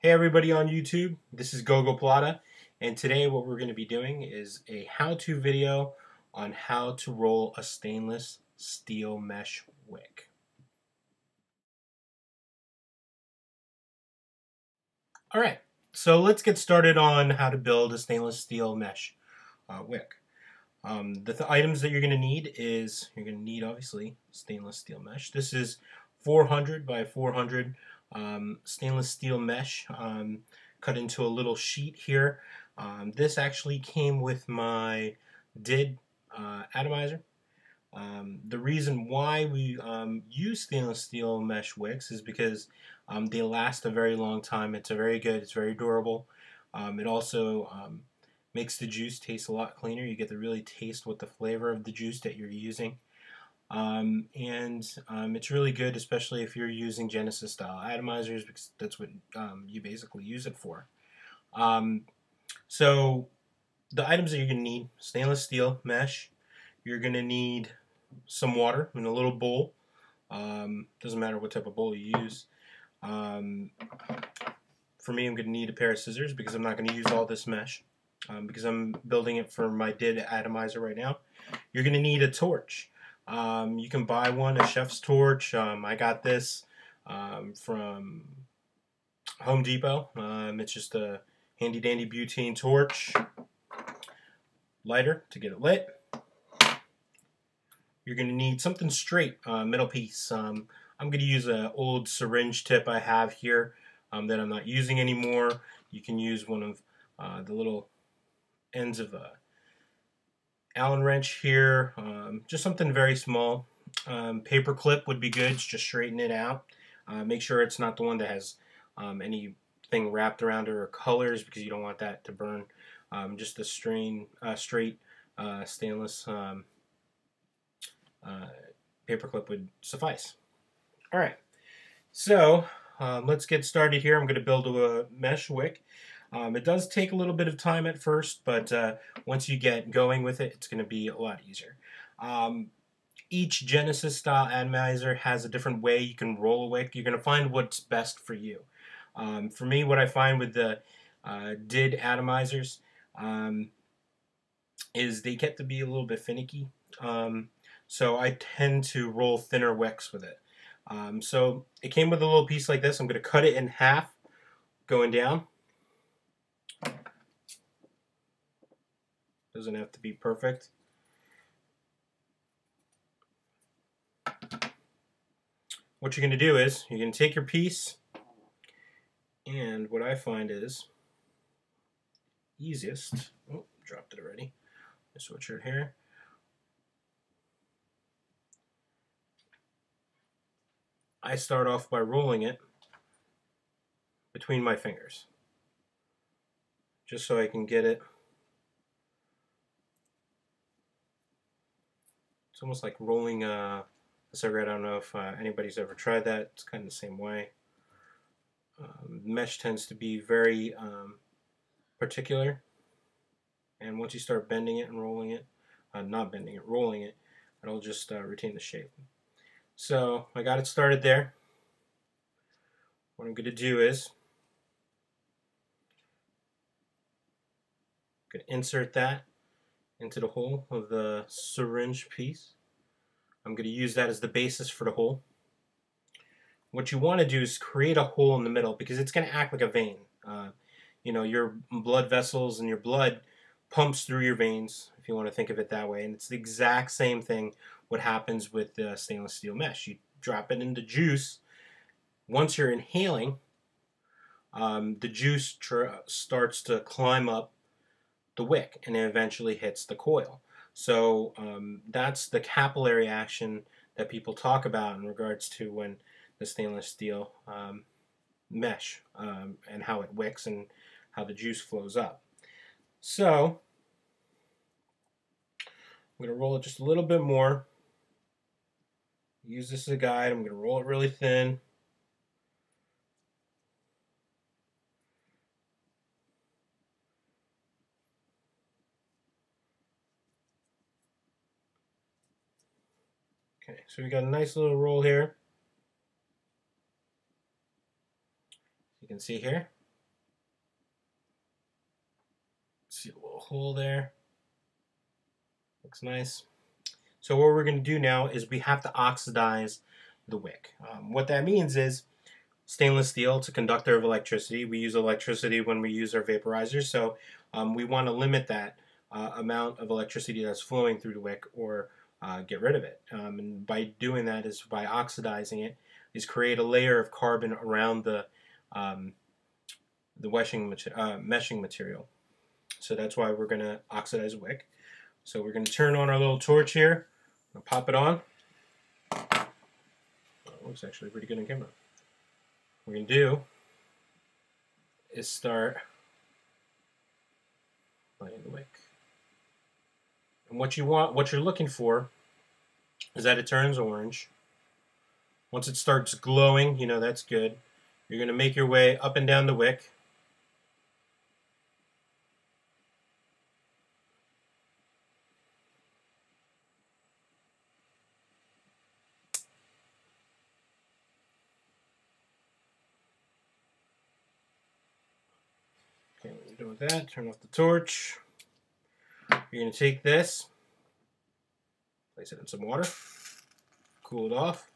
Hey everybody on YouTube, this is Gogo Plata, and today what we're going to be doing is a how-to video on how to roll a stainless steel mesh wick. Alright, so let's get started on how to build a stainless steel mesh wick. The items that you're going to need is, you're going to need obviously stainless steel mesh. This is 400 by 400 stainless steel mesh cut into a little sheet here. This actually came with my DID atomizer. The reason why we use stainless steel mesh wicks is because they last a very long time. It's very durable. It also makes the juice taste a lot cleaner. You get to really taste what the flavor of the juice that you're using. It's really good, especially if you're using Genesis style atomizers, because that's what you basically use it for. So the items that you're going to need: stainless steel mesh. You're going to need some water in a little bowl. Doesn't matter what type of bowl you use. For me, I'm going to need a pair of scissors because I'm not going to use all this mesh because I'm building it for my DID atomizer right now. You're going to need a torch. You can buy one, a chef's torch. I got this from Home Depot. It's just a handy dandy butane torch. Lighter to get it lit. You're going to need something straight, middle piece. I'm going to use an old syringe tip I have here that I'm not using anymore. You can use one of the little ends of a Allen wrench here, just something very small. Paper clip would be good, just straighten it out. Make sure it's not the one that has anything wrapped around it or colors, because you don't want that to burn. Just a straight stainless paper clip would suffice. Alright, so let's get started here. I'm going to build a mesh wick. It does take a little bit of time at first, but once you get going with it, it's going to be a lot easier. Each Genesis style atomizer has a different way you can roll a wick. You're going to find what's best for you. For me, what I find with the DID atomizers is they get to be a little bit finicky. So I tend to roll thinner wicks with it. So it came with a little piece like this. I'm going to cut it in half going down. Doesn't have to be perfect. What you're going to do is you're going to take your piece, and what I find is easiest. Oh, dropped it already. I switch it here. I start off by rolling it between my fingers, just so I can get it. It's almost like rolling a cigarette. I don't know if anybody's ever tried that. It's kind of the same way. Mesh tends to be very particular, and once you start bending it and rolling it, not bending it, rolling it, it'll just retain the shape. So I got it started there. What I'm going to do is I'm going to insert that into the hole of the syringe piece. I'm going to use that as the basis for the hole. What you want to do is create a hole in the middle, because it's going to act like a vein. You know, your blood vessels and your blood pumps through your veins, if you want to think of it that way. And it's the exact same thing what happens with the stainless steel mesh. You drop it into juice. Once you're inhaling, the juice starts to climb up the wick and it eventually hits the coil. So that's the capillary action that people talk about in regards to when the stainless steel mesh and how it wicks and how the juice flows up. So I'm going to roll it just a little bit more. Use this as a guide. I'm going to roll it really thin. Okay, so we got a nice little roll here. You can see here. hole there. Looks nice. So what we're going to do now is we have to oxidize the wick. What that means is stainless steel, it's a conductor of electricity. We use electricity when we use our vaporizers, so we want to limit that amount of electricity that's flowing through the wick, or get rid of it. And by doing that is by oxidizing it, is create a layer of carbon around the meshing material. So that's why we're going to oxidize wick. So we're going to turn on our little torch here. I'll pop it on. Oh, it looks actually pretty good on camera. What we're going to do is start lighting the wick. And what you're looking for is that it turns orange. Once it starts glowing, you know that's good. You're going to make your way up and down the wick. Okay, what we're doing with that, turn off the torch. You're going to take this, place it in some water, cool it off.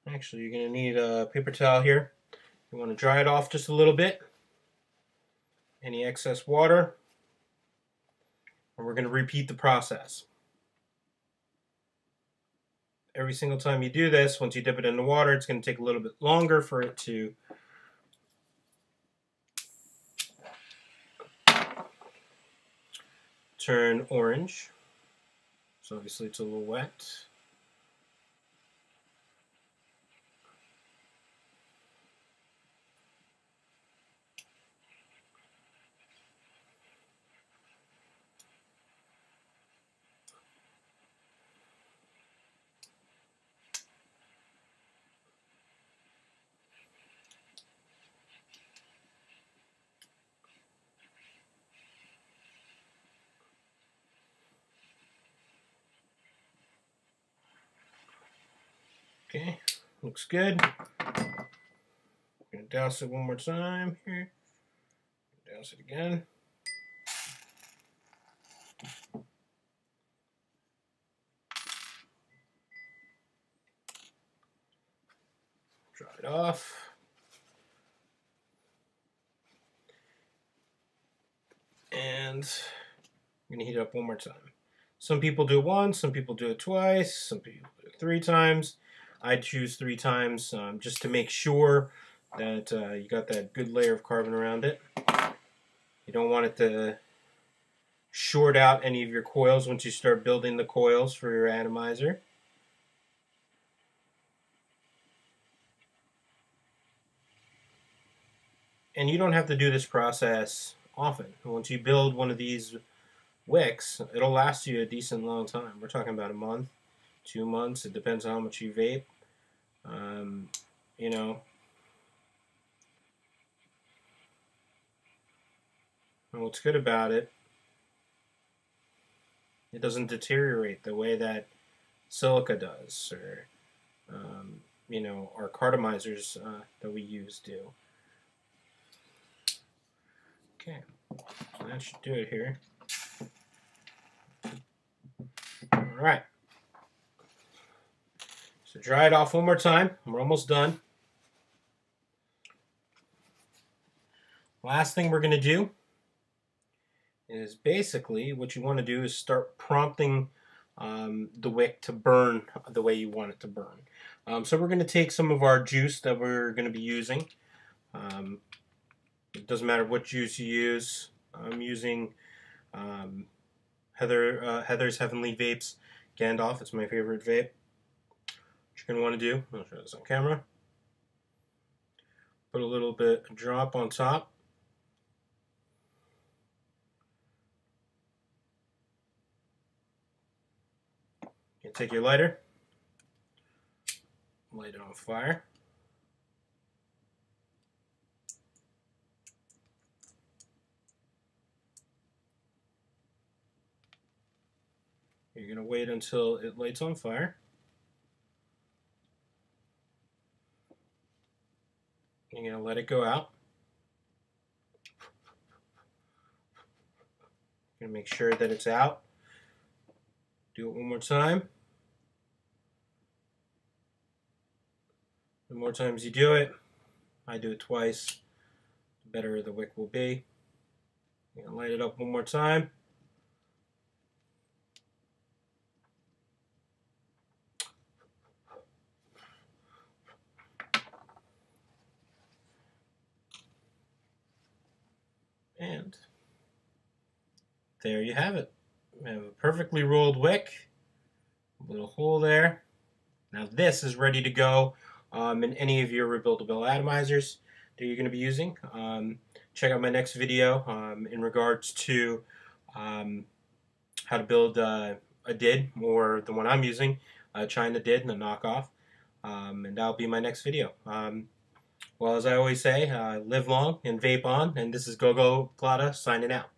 Actually, you're going to need a paper towel here. You want to dry it off just a little bit. Any excess water. And we're going to repeat the process. Every single time you do this, once you dip it in the water, it's going to take a little bit longer for it to turn orange. So obviously it's a little wet. Okay, looks good. I'm going to douse it one more time here. Douse it again. Dry it off. And I'm going to heat it up one more time. Some people do it once, some people do it twice, some people do it 3 times. I choose 3 times just to make sure that you got that good layer of carbon around it. You don't want it to short out any of your coils once you start building the coils for your atomizer. And you don't have to do this process often. Once you build one of these wicks, it'll last you a decent long time. We're talking about a month, 2 months. It depends on how much you vape. You know, and what's good about it, it doesn't deteriorate the way that silica does, or you know, our cartomizers that we use do. Okay, so that should do it here. All right. So dry it off one more time. We're almost done. Last thing we're going to do is basically what you want to do is start prompting the wick to burn the way you want it to burn. So we're going to take some of our juice that we're going to be using. It doesn't matter what juice you use. I'm using Heather's Heavenly Vapes Gandalf. It's my favorite vape. What you're going to want to do, I'll show this on camera. Put a little bit, a drop on top. You take your lighter, light it on fire. You're going to wait until it lights on fire. You're going to let it go out. You're going to make sure that it's out. Do it one more time. The more times you do it, I do it twice, the better the wick will be. You're going to light it up one more time. And there you have it. We have a perfectly rolled wick, a little hole there. Now this is ready to go in any of your rebuildable atomizers that you're going to be using. Check out my next video in regards to how to build a DID, or the one I'm using, a China DID and a knockoff. And that'll be my next video. Well, as I always say, live long and vape on, and this is Gogo Plata signing out.